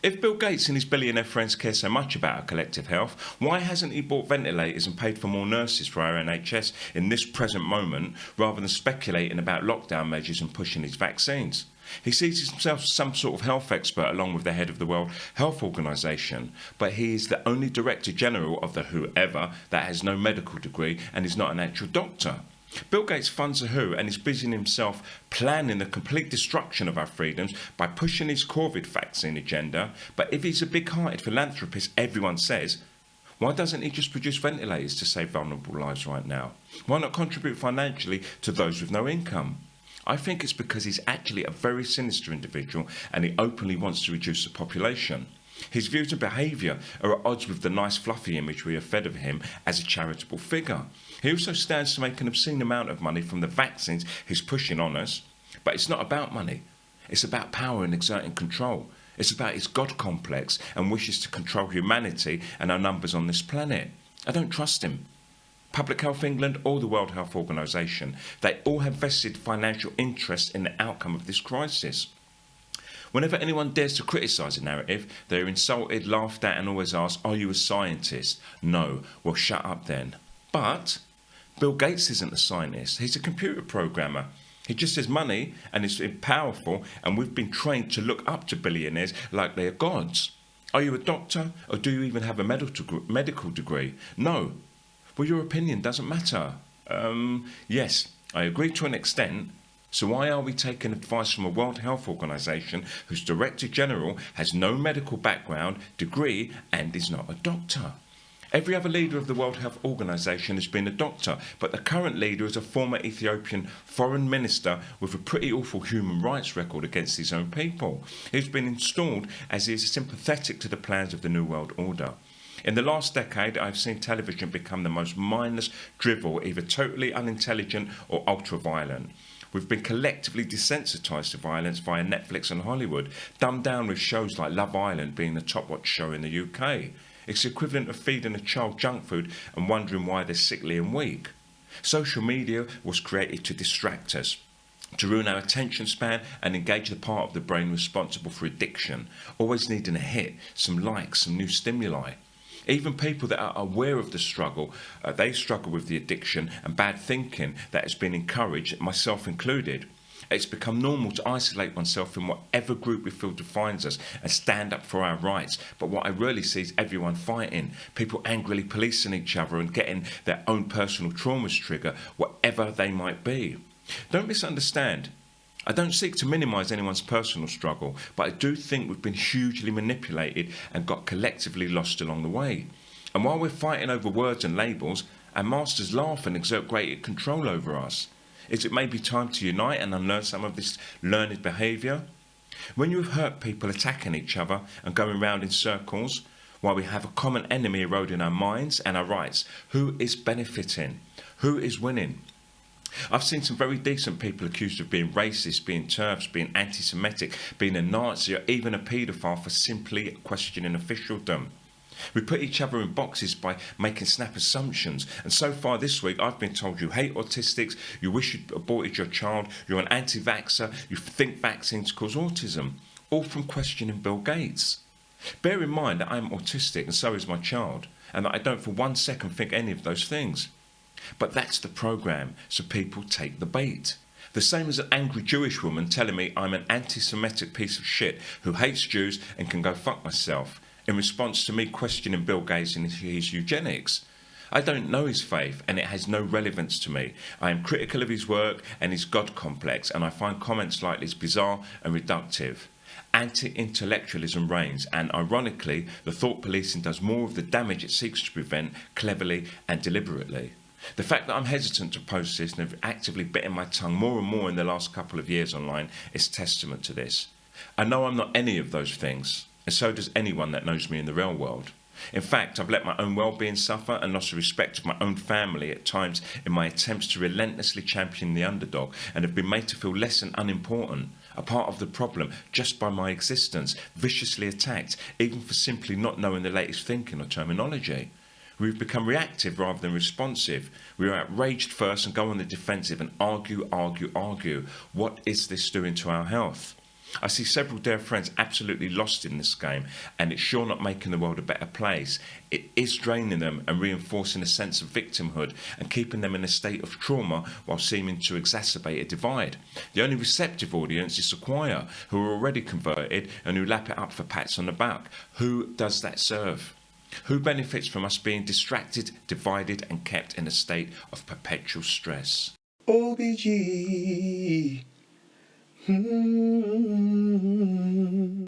If Bill Gates and his billionaire friends care so much about our collective health, why hasn't he bought ventilators and paid for more nurses for our NHS in this present moment, rather than speculating about lockdown measures and pushing his vaccines? He sees himself as some sort of health expert along with the head of the World Health Organization, but he is the only Director General of the whoever that has no medical degree and is not an actual doctor. Bill Gates funds the WHO and is busying himself planning the complete destruction of our freedoms by pushing his COVID vaccine agenda. But if he's a big-hearted philanthropist, everyone says, why doesn't he just produce ventilators to save vulnerable lives right now? Why not contribute financially to those with no income? I think it's because he's actually a very sinister individual and he openly wants to reduce the population. His views and behaviour are at odds with the nice fluffy image we have fed of him as a charitable figure. He also stands to make an obscene amount of money from the vaccines he's pushing on us. But it's not about money. It's about power and exerting control. It's about his God complex and wishes to control humanity and our numbers on this planet. I don't trust him. Public Health England or the World Health Organization, they all have vested financial interest in the outcome of this crisis. Whenever anyone dares to criticise a narrative, they are insulted, laughed at and always asked, are you a scientist? No. Well, shut up then. But Bill Gates isn't a scientist. He's a computer programmer. He just has money and is powerful, and we've been trained to look up to billionaires like they are gods. Are you a doctor, or do you even have a medical degree? No. Well, your opinion doesn't matter. Yes, I agree to an extent. So why are we taking advice from a World Health Organization whose Director General has no medical background, degree, and is not a doctor? Every other leader of the World Health Organization has been a doctor, but the current leader is a former Ethiopian foreign minister with a pretty awful human rights record against his own people. He's been installed as he is sympathetic to the plans of the New World Order. In the last decade, I've seen television become the most mindless drivel, either totally unintelligent or ultra-violent. We've been collectively desensitised to violence via Netflix and Hollywood, dumbed down with shows like Love Island being the top-watched show in the UK. It's the equivalent of feeding a child junk food and wondering why they're sickly and weak. Social media was created to distract us, to ruin our attention span and engage the part of the brain responsible for addiction, always needing a hit, some likes, some new stimuli. Even people that are aware of the struggle, they struggle with the addiction and bad thinking that has been encouraged, myself included. It's become normal to isolate oneself in whatever group we feel defines us and stand up for our rights. But what I rarely see is everyone fighting, people angrily policing each other and getting their own personal traumas trigger, whatever they might be. Don't misunderstand. I don't seek to minimise anyone's personal struggle, but I do think we've been hugely manipulated and got collectively lost along the way. And while we're fighting over words and labels, our masters laugh and exert greater control over us. Is it maybe time to unite and unlearn some of this learned behaviour? When you have hurt people attacking each other and going round in circles, while we have a common enemy eroding our minds and our rights, who is benefiting? Who is winning? I've seen some very decent people accused of being racist, being TERFs, being anti-Semitic, being a Nazi or even a paedophile for simply questioning officialdom. We put each other in boxes by making snap assumptions, and so far this week I've been told you hate autistics, you wish you'd aborted your child, you're an anti-vaxxer, you think vaccines cause autism, all from questioning Bill Gates. Bear in mind that I'm autistic and so is my child, and that I don't for 1 second think any of those things. But that's the programme, so people take the bait. The same as an angry Jewish woman telling me I'm an anti-Semitic piece of shit who hates Jews and can go fuck myself, in response to me questioning Bill Gates and his eugenics. I don't know his faith and it has no relevance to me. I am critical of his work and his God complex, and I find comments like this bizarre and reductive. Anti-intellectualism reigns, and ironically, the thought policing does more of the damage it seeks to prevent cleverly and deliberately. The fact that I'm hesitant to post this and have actively bitten my tongue more and more in the last couple of years online is testament to this. I know I'm not any of those things, and so does anyone that knows me in the real world. In fact, I've let my own well-being suffer and lost the respect of my own family at times in my attempts to relentlessly champion the underdog, and have been made to feel less than unimportant, a part of the problem just by my existence, viciously attacked, even for simply not knowing the latest thinking or terminology. We've become reactive rather than responsive. We are outraged first and go on the defensive and argue. What is this doing to our health? I see several dear friends absolutely lost in this game, and it's sure not making the world a better place. It is draining them and reinforcing a sense of victimhood and keeping them in a state of trauma while seeming to exacerbate a divide. The only receptive audience is the choir, who are already converted and who lap it up for pats on the back. Who does that serve? Who benefits from us being distracted, divided, and kept in a state of perpetual stress? OBG.